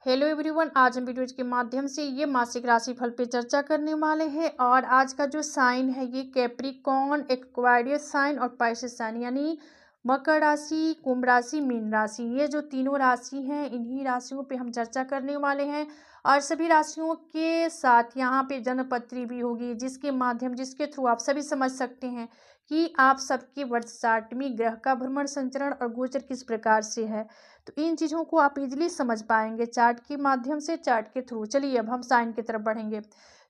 Hello everyone, आज हम video के माध्यम से ये मासिक राशि फल पे चर्चा करने वाले हैं। और आज का जो साइन है ये कैप्रिकॉर्न, एक्वारियस साइन और पाइसेस साइन यानी मकर राशि, कुंभ राशि, मीन राशि, ये जो तीनों राशि हैं इन्हीं राशियों पे हम चर्चा करने वाले हैं। और सभी राशियों के साथ यहाँ पे जन्मपत्री भी होगी जिसके थ्रू आप सभी समझ सकते हैं कि आप सबके वर्ष चार्ट में ग्रह का भ्रमण, संचरण और गोचर किस प्रकार से है। तो इन चीज़ों को आप इजीली समझ पाएंगे चार्ट के माध्यम से, चार्ट के थ्रू। चलिए अब हम साइन की तरफ बढ़ेंगे।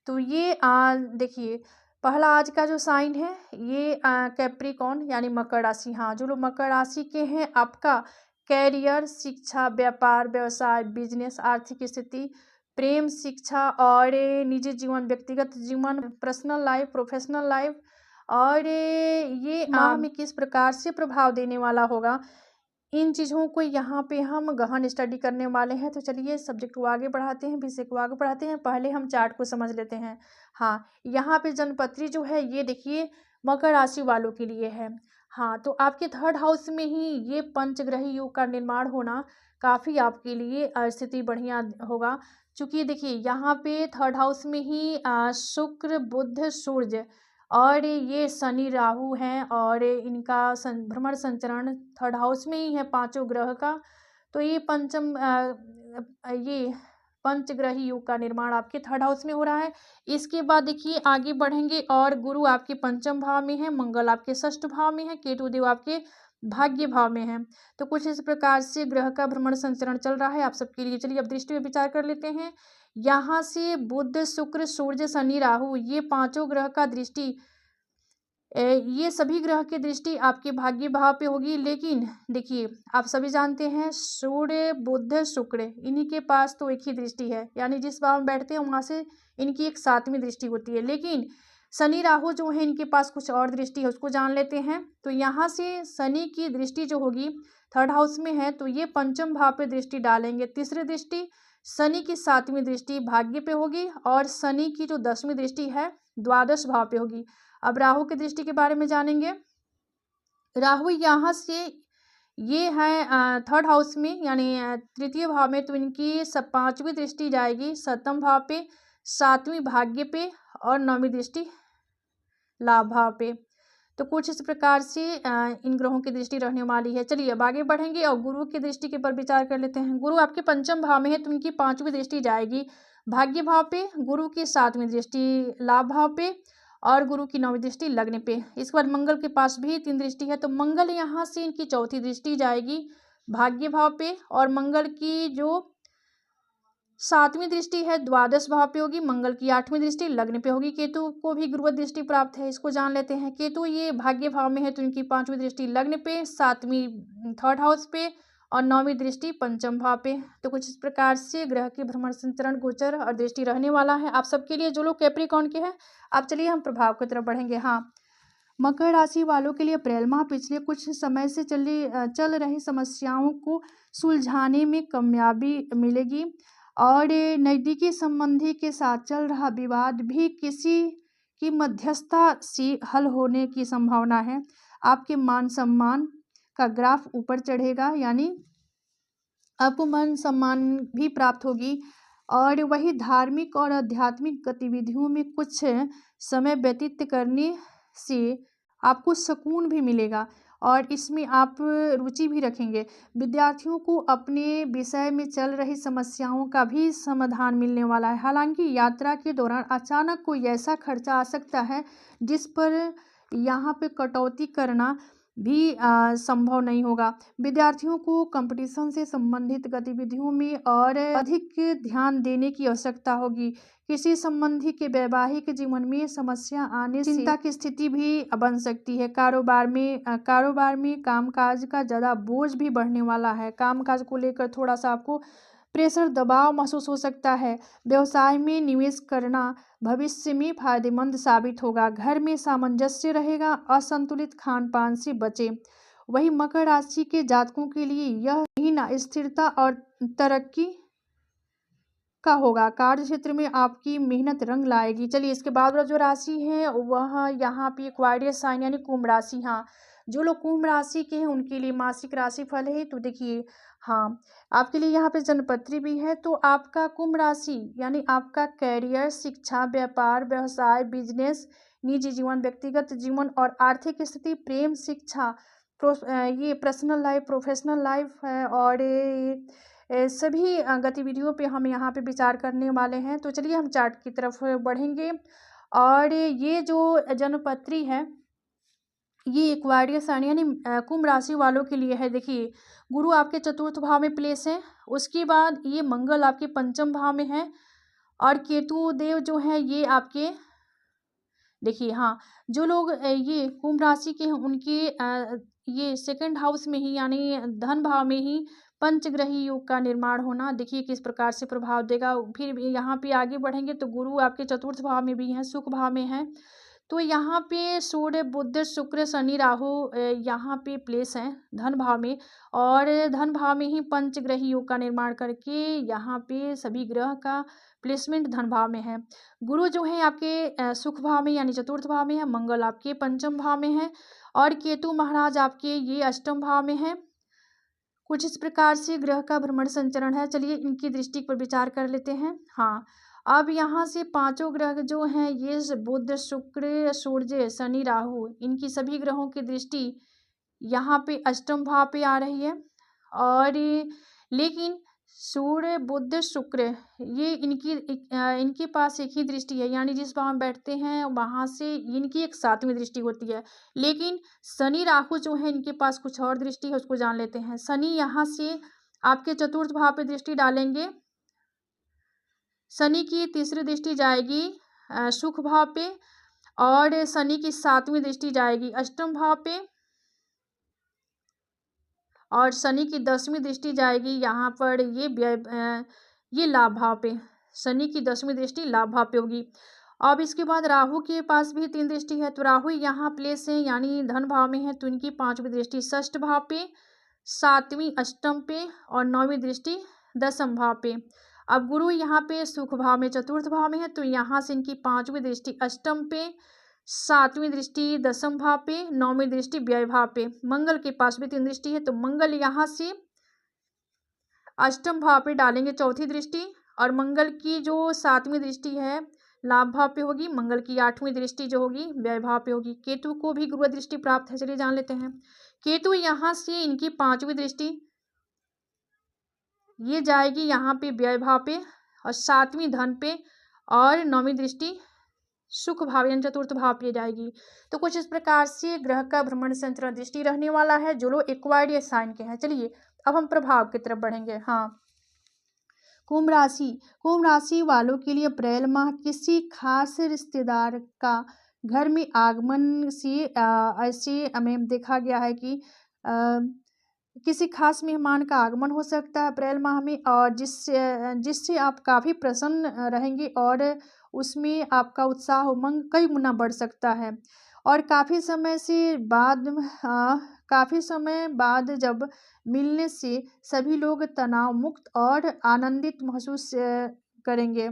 तो ये देखिए, पहला आज का जो साइन है ये कैप्रिकॉर्न यानी मकर राशि। हाँ, जो लोग मकर राशि के हैं, आपका कैरियर, शिक्षा, व्यापार, व्यवसाय, बिजनेस, आर्थिक स्थिति, प्रेम, शिक्षा और निजी जीवन, व्यक्तिगत जीवन, पर्सनल लाइफ, प्रोफेशनल लाइफ और ये माह में किस प्रकार से प्रभाव देने वाला होगा, इन चीज़ों को यहाँ पे हम गहन स्टडी करने वाले हैं। तो चलिए सब्जेक्ट को आगे बढ़ाते हैं, विषय को आगे बढ़ाते हैं। पहले हम चार्ट को समझ लेते हैं। हाँ, यहाँ पे जन्मपत्री जो है ये देखिए मकर राशि वालों के लिए है। हाँ, तो आपके थर्ड हाउस में ही ये पंचग्रही योग का निर्माण होना काफ़ी आपके लिए स्थिति बढ़िया होगा। चूँकि देखिए यहाँ पे थर्ड हाउस में ही शुक्र, बुध, सूर्य और ये शनि, राहु हैं और इनका भ्रमण संचरण थर्ड हाउस में ही है पांचों ग्रह का। तो ये ये पंचग्रही योग का निर्माण आपके थर्ड हाउस में हो रहा है। इसके बाद देखिए आगे बढ़ेंगे और गुरु आपके पंचम भाव में है, मंगल आपके षष्ठ भाव में है, केतु देव आपके भाग्य भाव में है। तो कुछ इस प्रकार से ग्रह का भ्रमण संचरण चल रहा है आप सबके लिए। चलिए अब दृष्टि में विचार कर लेते हैं। यहाँ से बुध, शुक्र, सूर्य, शनि, राहु, ये पांचों ग्रह का दृष्टि, ये सभी ग्रह की दृष्टि आपके भाग्य भाव पे होगी। लेकिन देखिए आप सभी जानते हैं सूर्य, बुध, शुक्र, इन्हीं के पास तो एक ही दृष्टि है, यानी जिस भाव में बैठते हैं वहां से इनकी एक सातवीं दृष्टि होती है। लेकिन शनि, राहु जो है इनके पास कुछ और दृष्टि है, उसको जान लेते हैं। तो यहाँ से शनि की दृष्टि जो होगी थर्ड हाउस में है, तो ये पंचम भाव पे दृष्टि डालेंगे। तीसरी दृष्टि शनि की सातवीं दृष्टि भाग्य पे होगी और शनि की जो 10वीं दृष्टि है द्वादश भाव पे होगी। अब राहु की दृष्टि के बारे में जानेंगे। राहु यहाँ से ये है थर्ड हाउस में यानी तृतीय भाव में, तो इनकी पांचवी दृष्टि जाएगी सप्तम भाव पे, सातवीं भाग्य पे और नौवीं दृष्टि लाभ भाव पे। तो कुछ इस प्रकार से इन ग्रहों की दृष्टि रहने वाली है। चलिए अब आगे बढ़ेंगे और गुरु की दृष्टि के पर विचार कर लेते हैं। गुरु आपके पंचम भाव में है, तो इनकी पांचवी दृष्टि जाएगी भाग्य भाव पे, गुरु की सातवीं दृष्टि लाभ भाव पे और गुरु की नौवीं दृष्टि लग्न पे। इसके बाद मंगल के पास भी 3 दृष्टि है, तो मंगल यहाँ से इनकी चौथी दृष्टि जाएगी भाग्य भाव पे और मंगल की जो सातवीं दृष्टि है द्वादश भाव पे होगी, मंगल की 8वीं दृष्टि लग्न पे होगी। केतु को भी गुरुवत दृष्टि प्राप्त है, इसको जान लेते हैं। केतु ये भाग्य भाव में है, तो इनकी 5वीं दृष्टि लग्न पे, 7वीं थर्ड हाउस पे और 9वीं दृष्टि पंचम भाव पे। तो कुछ इस प्रकार से ग्रह के भ्रमण, संचरण, गोचर और दृष्टि रहने वाला है आप सबके लिए जो लोग कैप्रिकॉर्न के हैं। अब चलिए हम प्रभाव की तरफ बढ़ेंगे। हाँ, मकर राशि वालों के लिए अप्रैल माह पिछले कुछ समय से चल रही समस्याओं को सुलझाने में कामयाबी मिलेगी और नज़दीकी संबंधी के साथ चल रहा विवाद भी किसी की मध्यस्थता से हल होने की संभावना है। आपके मान सम्मान का ग्राफ ऊपर चढ़ेगा, यानी आपको मान सम्मान भी प्राप्त होगी और वही धार्मिक और आध्यात्मिक गतिविधियों में कुछ समय व्यतीत करने से आपको सुकून भी मिलेगा और इसमें आप रुचि भी रखेंगे। विद्यार्थियों को अपने विषय में चल रही समस्याओं का भी समाधान मिलने वाला है। हालांकि यात्रा के दौरान अचानक कोई ऐसा खर्चा आ सकता है जिस पर यहाँ पे कटौती करना भी संभव नहीं होगा। विद्यार्थियों को कंपटीशन से संबंधित गतिविधियों में और अधिक ध्यान देने की आवश्यकता होगी। किसी संबंधी के वैवाहिक जीवन में समस्या आने से चिंता की स्थिति भी बन सकती है। कारोबार में कामकाज का ज़्यादा बोझ भी बढ़ने वाला है। कामकाज को लेकर थोड़ा सा आपको प्रेशर, दबाव महसूस हो सकता है। व्यवसाय में निवेश करना भविष्य में फायदेमंद साबित होगा। घर में सामंजस्य रहेगा, असंतुलित खान पान से बचें। वही मकर राशि के जातकों के लिए यह महीना स्थिरता और तरक्की का होगा। कार्य क्षेत्र में आपकी मेहनत रंग लाएगी। चलिए इसके बाद जो राशि है वह यहाँ पे एक्वारियस साइन यानी कुंभ राशि। हाँ, जो लोग कुंभ राशि के हैं उनके लिए मासिक राशिफल है। तो देखिए हाँ, आपके लिए यहाँ पे जन्मपत्री भी है। तो आपका कुंभ राशि यानी आपका करियर, शिक्षा, व्यापार, व्यवसाय, बिजनेस, निजी जीवन, व्यक्तिगत जीवन और आर्थिक स्थिति, प्रेम, शिक्षा, ये पर्सनल लाइफ, प्रोफेशनल लाइफ है और सभी गतिविधियों पे हम यहाँ पे विचार करने वाले हैं। तो चलिए हम चार्ट की तरफ बढ़ेंगे और ये जो जन्मपत्री है ये एक्वारियस सारणी यानी कुंभ राशि वालों के लिए है। देखिए गुरु आपके चतुर्थ भाव में प्लेस है, उसके बाद ये मंगल आपके पंचम भाव में है और केतु देव जो है ये आपके, देखिए हाँ, जो लोग ये कुंभ राशि के हैं उनके ये सेकंड हाउस में ही यानी धन भाव में ही पंचग्रही योग का निर्माण होना देखिए किस प्रकार से प्रभाव देगा। फिर भी यहाँ पे आगे बढ़ेंगे तो गुरु आपके चतुर्थ भाव में भी हैं, सुख भाव में है। तो यहाँ पे सूर्य, बुध, शुक्र, शनि, राहु यहाँ पे प्लेस हैं धन भाव में और धन भाव में ही पंचग्रही योग का निर्माण करके यहाँ पे सभी ग्रह का प्लेसमेंट धन भाव में है। गुरु जो है आपके सुख भाव में यानी चतुर्थ भाव में है, मंगल आपके पंचम भाव में है और केतु महाराज आपके ये अष्टम भाव में है। कुछ इस प्रकार से ग्रह का भ्रमण संचरण है। चलिए इनकी दृष्टि पर विचार कर लेते हैं। हाँ, अब यहाँ से पांचों ग्रह जो हैं ये बुध, शुक्र, सूर्य, शनि, राहु, इनकी सभी ग्रहों की दृष्टि यहाँ पे अष्टम भाव पे आ रही है और लेकिन सूर्य, बुध, शुक्र ये इनके पास एक ही दृष्टि है यानी जिस भाव में बैठते हैं वहाँ से इनकी एक सातवीं दृष्टि होती है। लेकिन शनि, राहु जो है इनके पास कुछ और दृष्टि है, उसको जान लेते हैं। शनि यहाँ से आपके चतुर्थ भाव पे दृष्टि डालेंगे। शनि की तीसरी दृष्टि जाएगी सुख भाव पे और शनि की सातवीं दृष्टि जाएगी अष्टम भाव पे और शनि की 10वीं दृष्टि जाएगी यहाँ पर ये लाभ भाव पे। शनि की 10वीं दृष्टि लाभ भाव पे होगी। अब इसके बाद राहु के पास भी 3 दृष्टि है, तो राहु यहाँ प्लेस है यानी धन भाव में है, तो इनकी 5वीं दृष्टि षष्ठ भाव पे, 7वीं अष्टम पे और 9वीं दृष्टि दसम भाव पे। अब गुरु यहाँ पे सुख भाव में चतुर्थ भाव में है, तो यहाँ से इनकी 5वीं दृष्टि अष्टम पे, 7वीं दृष्टि दसम भाव पे, 9वीं दृष्टि व्यय भाव पे। मंगल के पास भी 3 दृष्टि है, तो मंगल यहाँ से अष्टम भाव पे डालेंगे चौथी दृष्टि और मंगल की जो 7वीं दृष्टि है लाभ भाव पे होगी, मंगल की 8वीं दृष्टि जो होगी व्यय भाव पे होगी। केतु को भी गुरु दृष्टि प्राप्त है, चलिए जान लेते हैं। केतु यहाँ से इनकी 5वीं दृष्टि ये जाएगी यहाँ पे व्यय भाव पे और 7वीं धन पे और 9वीं दृष्टि सुख भाव यानी चतुर्थ भाव पे जाएगी। तो कुछ इस प्रकार से ग्रह का भ्रमण संचरण दृष्टि रहने वाला है जो लोग एक्वायरियस साइन के हैं। चलिए अब हम प्रभाव की तरफ बढ़ेंगे। हाँ, कुंभ राशि वालों के लिए अप्रैल माह किसी खास रिश्तेदार का घर में आगमन से ऐसे हमें देखा गया है कि किसी खास मेहमान का आगमन हो सकता है अप्रैल माह में और जिससे आप काफ़ी प्रसन्न रहेंगे और उसमें आपका उत्साह उमंग कई गुना बढ़ सकता है और काफ़ी समय बाद जब मिलने से सभी लोग तनाव मुक्त और आनंदित महसूस करेंगे।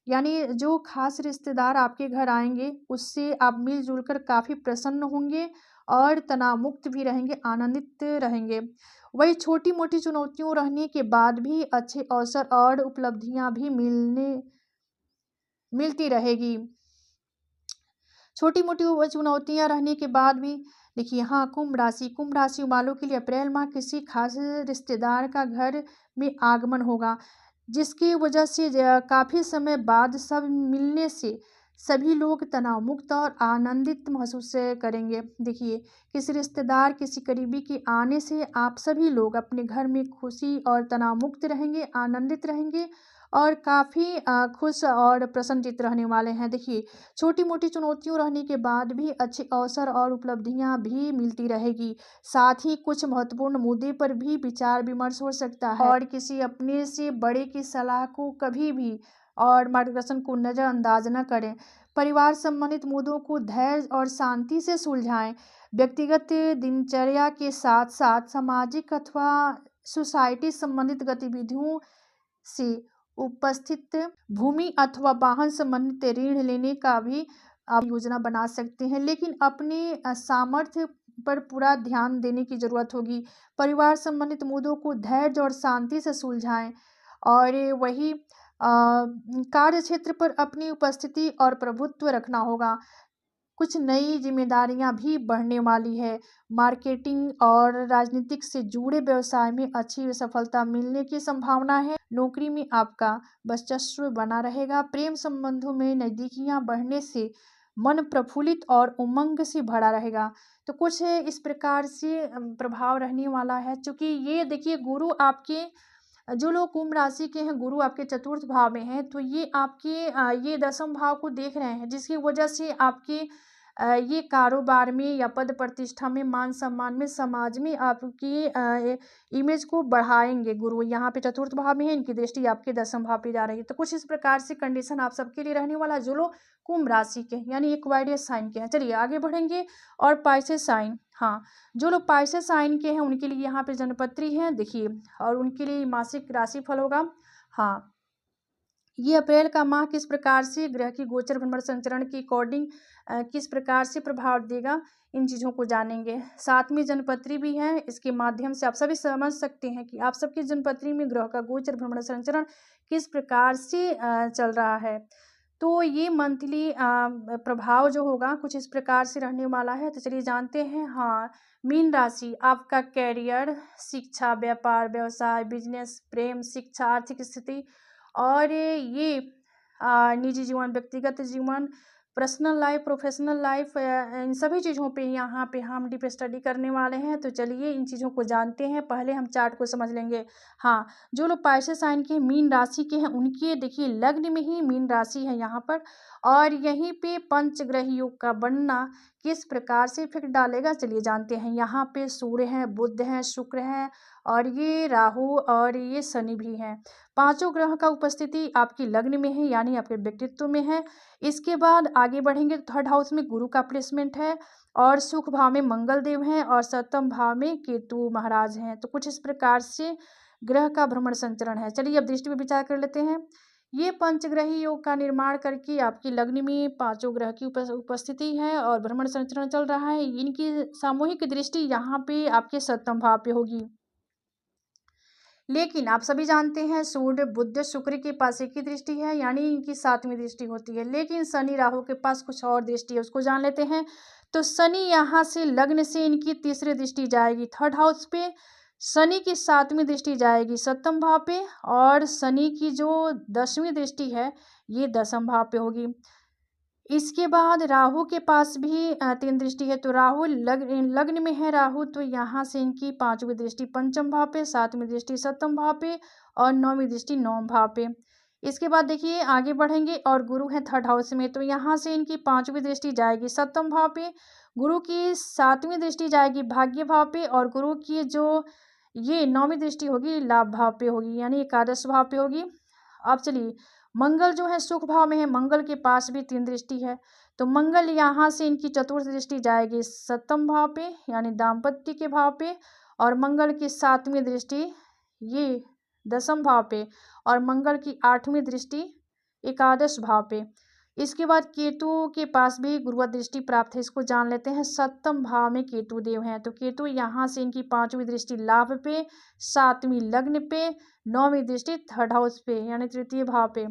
यानी जो खास रिश्तेदार आपके घर आएंगे उससे आप मिलजुल कर काफ़ी प्रसन्न होंगे और तनाव मुक्त भी रहेंगे, आनंदित रहेंगे। वही छोटी मोटी चुनौतियों रहने के बाद भी अच्छे अवसर और उपलब्धियां भी मिलती रहेगी। छोटी मोटी चुनौतियां रहने के बाद भी देखिए हाँ, कुंभ राशि वालों के लिए अप्रैल माह किसी खास रिश्तेदार का घर में आगमन होगा जिसकी वजह से काफ़ी समय बाद सब मिलने से सभी लोग तनाव मुक्त और आनंदित महसूस करेंगे। देखिए किसी रिश्तेदार किसी करीबी के आने से आप सभी लोग अपने घर में खुशी और तनाव मुक्त रहेंगे, आनंदित रहेंगे और काफ़ी खुश और प्रसन्नचित्त रहने वाले हैं। देखिए छोटी मोटी चुनौतियों रहने के बाद भी अच्छे अवसर और उपलब्धियां भी मिलती रहेगी। साथ ही कुछ महत्वपूर्ण मुद्दे पर भी विचार विमर्श हो सकता है और किसी अपने से बड़े की सलाह को कभी भी और मार्गदर्शन को नज़रअंदाज न करें। परिवार संबंधित मुद्दों को धैर्य और शांति से सुलझाएं। व्यक्तिगत दिनचर्या के साथ साथ सामाजिक अथवा सोसाइटी संबंधित गतिविधियों से उपस्थित भूमि अथवा वाहन संबंधित ऋण लेने का भी आप योजना बना सकते हैं, लेकिन अपने सामर्थ्य पर पूरा ध्यान देने की ज़रूरत होगी। परिवार संबंधित मुद्दों को धैर्य और शांति से सुलझाएँ। और वही कार्य क्षेत्र पर अपनी उपस्थिति और प्रभुत्व रखना होगा। कुछ नई ज़िम्मेदारियाँ भी बढ़ने वाली है। मार्केटिंग और राजनीतिक से जुड़े व्यवसाय में अच्छी सफलता मिलने की संभावना है। नौकरी में आपका वर्चस्व बना रहेगा। प्रेम संबंधों में नज़दीकियाँ बढ़ने से मन प्रफुल्लित और उमंग से भरा रहेगा। तो कुछ इस प्रकार से प्रभाव रहने वाला है। चूँकि ये देखिए गुरु आपके जो लोग कुंभ राशि के हैं, गुरु आपके चतुर्थ भाव में हैं, तो ये आपके ये दसम भाव को देख रहे हैं, जिसकी वजह से आपके ये कारोबार में या पद प्रतिष्ठा में, मान सम्मान में, समाज में आपकी इमेज को बढ़ाएंगे। गुरु यहाँ पे चतुर्थ भाव में है, इनकी दृष्टि आपके दसम भाव पे जा रही है। तो कुछ इस प्रकार से कंडीशन आप सबके लिए रहने वाला है, जो लोग कुंभ राशि के यानी एक्वायरियस साइन के हैं। चलिए आगे बढ़ेंगे। और पाइसेस साइन, हाँ, जो लोग पाइसेस साइन के हैं उनके लिए यहाँ पे जन्मपत्री है देखिए, और उनके लिए मासिक राशिफल होगा। हाँ, ये अप्रैल का माह किस प्रकार से ग्रह की गोचर भ्रमण संचरण के अकॉर्डिंग किस प्रकार से प्रभाव देगा, इन चीज़ों को जानेंगे। साथ में जन्मपत्री भी है, इसके माध्यम से आप सभी समझ सकते हैं कि आप सबकी जन्मपत्री में ग्रह का गोचर भ्रमण संचरण किस प्रकार से चल रहा है। तो ये मंथली प्रभाव जो होगा कुछ इस प्रकार से रहने वाला है। तो चलिए जानते हैं। हाँ, मीन राशि आपका कैरियर, शिक्षा, व्यापार, व्यवसाय, बिजनेस, प्रेम, शिक्षा, आर्थिक स्थिति और ये निजी जीवन, व्यक्तिगत जीवन, पर्सनल लाइफ, प्रोफेशनल लाइफ, इन सभी चीज़ों पे यहाँ पे हम डीप स्टडी करने वाले हैं। तो चलिए इन चीज़ों को जानते हैं। पहले हम चार्ट को समझ लेंगे। हाँ, जो लोग पाइसेस साइन के मीन राशि के हैं उनके देखिए लग्न में ही मीन राशि है यहाँ पर, और यहीं पे पंचग्रह योग का बनना किस प्रकार से इफेक्ट डालेगा, चलिए जानते हैं। यहाँ पे सूर्य है, बुध है, शुक्र है, और ये राहु और ये शनि भी हैं। पांचों ग्रह का उपस्थिति आपकी लग्न में है, यानी आपके व्यक्तित्व में है। इसके बाद आगे बढ़ेंगे तो थर्ड हाउस में गुरु का प्लेसमेंट है, और सुख भाव में मंगल देव हैं, और सप्तम भाव में केतु महाराज हैं। तो कुछ इस प्रकार से ग्रह का भ्रमण संचरण है। चलिए अब दृष्टि पर विचार कर लेते हैं। ये पंचग्रही योग का निर्माण करके आपकी लग्न में पांचों ग्रह की उपस्थिति है और भ्रमण संचरण चल रहा है। इनकी सामूहिक दृष्टि यहाँ पे आपके सप्तम भाव पे होगी। लेकिन आप सभी जानते हैं सूर्य बुध शुक्र के पास एक ही दृष्टि है, यानी इनकी सातवीं दृष्टि होती है। लेकिन शनि राहु के पास कुछ और दृष्टि है, उसको जान लेते हैं। तो शनि यहाँ से लग्न से इनकी तीसरी दृष्टि जाएगी थर्ड हाउस पे, शनि की सातवीं दृष्टि जाएगी सप्तम भाव पे, और शनि की जो 10वीं दृष्टि है ये दसम भाव पे होगी। इसके बाद राहु के पास भी 3 दृष्टि है। तो राहु लग्न में है राहु, तो यहाँ से इनकी 5वीं दृष्टि पंचम भाव पे, 7वीं दृष्टि सप्तम भाव पे, और 9वीं दृष्टि नवम भाव पे। इसके बाद देखिए आगे बढ़ेंगे, और गुरु है थर्ड हाउस में, तो यहाँ से इनकी 5वीं दृष्टि जाएगी सप्तम भाव पे, गुरु की 7वीं दृष्टि जाएगी भाग्य भाव पे, और गुरु की जो ये 9वीं दृष्टि होगी लाभ भाव पे होगी, यानी एकादश भाव पे होगी। अब चलिए मंगल जो है सुख भाव में है, मंगल के पास भी 3 दृष्टि है। तो मंगल यहाँ से इनकी चतुर्थ दृष्टि जाएगी सप्तम भाव पे, यानी दाम्पत्य के भाव पे, और मंगल की 7वीं दृष्टि ये दसम भाव पे, और मंगल की 8वीं दृष्टि एकादश भाव पे। इसके बाद केतु के पास भी गुरुवार दृष्टि प्राप्त है, इसको जान लेते हैं। सप्तम भाव में केतु देव हैं, तो केतु यहाँ से इनकी 5वीं दृष्टि लाभ पे, 7वीं लग्न पे, 9वीं दृष्टि थर्ड हाउस पे यानी तृतीय भाव पे।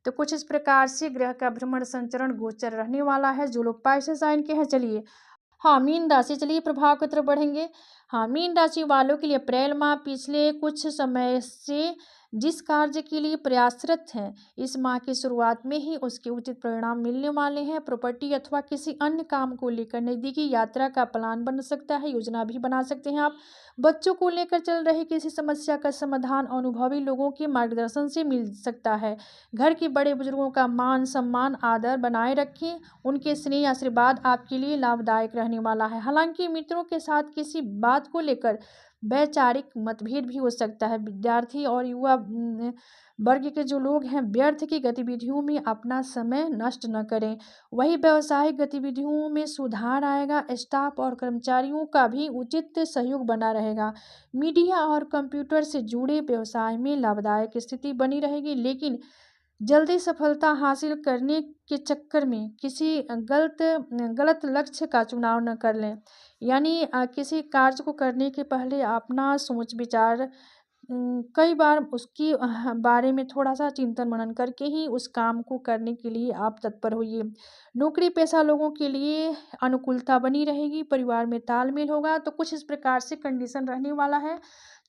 तो कुछ इस प्रकार से ग्रह का भ्रमण संचरण गोचर रहने वाला है, जो लोग पाइसेस साइन के हैं। चलिए हाँ, मीन राशि, चलिए प्रभाव की तरफ बढ़ेंगे। हाँ, मीन राशि वालों के लिए अप्रैल माह पिछले कुछ समय से जिस कार्य के लिए प्रयासरत हैं, इस माह की शुरुआत में ही उसके उचित परिणाम मिलने वाले हैं। प्रॉपर्टी अथवा किसी अन्य काम को लेकर नज़दीकी यात्रा का प्लान बन सकता है, योजना भी बना सकते हैं आप। बच्चों को लेकर चल रही किसी समस्या का समाधान अनुभवी लोगों के मार्गदर्शन से मिल सकता है। घर के बड़े बुजुर्गों का मान सम्मान आदर बनाए रखें, उनके स्नेह आशीर्वाद आपके लिए लाभदायक रहने वाला है। हालांकि मित्रों के साथ किसी बात को लेकर वैचारिक मतभेद भी हो सकता है। विद्यार्थी और युवा वर्ग के जो लोग हैं व्यर्थ की गतिविधियों में अपना समय नष्ट न करें। वही व्यावसायिक गतिविधियों में सुधार आएगा। स्टाफ और कर्मचारियों का भी उचित सहयोग बना रहेगा। मीडिया और कंप्यूटर से जुड़े व्यवसाय में लाभदायक स्थिति बनी रहेगी, लेकिन जल्दी सफलता हासिल करने के चक्कर में किसी गलत लक्ष्य का चुनाव न कर लें। यानी किसी कार्य को करने के पहले अपना सोच विचार कई बार उसकी बारे में थोड़ा-सा चिंतन मनन करके ही उस काम को करने के लिए आप तत्पर होइए। नौकरी पेशा लोगों के लिए अनुकूलता बनी रहेगी, परिवार में तालमेल होगा, तो कुछ इस प्रकार से कंडीशन रहने वाला है।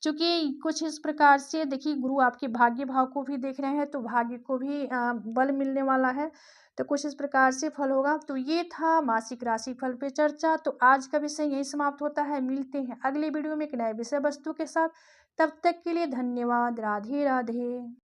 चूँकि कुछ इस प्रकार से देखिए गुरु आपके भाग्य भाव को भी देख रहे हैं, तो भाग्य को भी बल मिलने वाला है। तो कुछ इस प्रकार से फल होगा। तो ये था मासिक राशि फल पे चर्चा। तो आज का विषय यहीं समाप्त होता है। मिलते हैं अगले वीडियो में एक नए विषय वस्तु के साथ। तब तक के लिए धन्यवाद। राधे राधे।